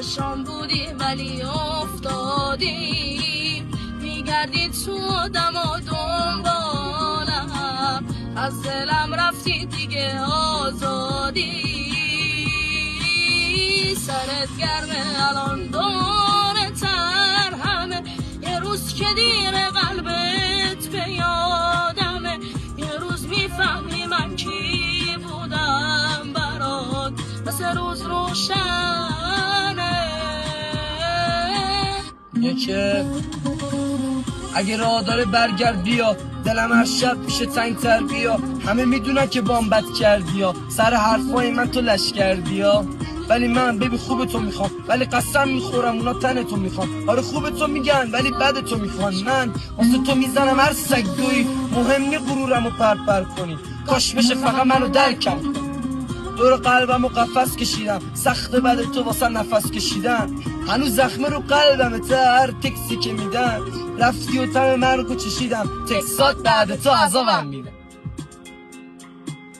چشام بودی ولی افتادی، میگردی تو دم و دنبالم، از دلم رفتی دیگه آزادی. سرت گرمه الان دور تر همه، یه روز که دیر قلبت به یادمه، یه روز میفهمی من کی بودم برات، مثل روز روشنه. که اگه راه داره برگرد بیا، دلم هر شب میشه تنگ‌تر بیا، همه میدونن که بام بد کردی یا سر حرفای من تو لش کردی یا، ولی من ببین خوب تو میخوام، ولی قسم میخورم اونا تن تو میخوان. آره خوب تو میگن ولی بد تو میخوان، من واسه تو میزنم هر سگویی، مهم نی غرورمو پرپر کنی، کاش بشه فقط منو درکم کنی. دور قلبمو قفس کشیدم، سخت بد تو واسه نفس کشیدم، هنوز زخمه رو قلبمه تا هر تکسی که میدم، رفتی و تم مرگو چشیدم، تکسات بعد تو عذابم میده.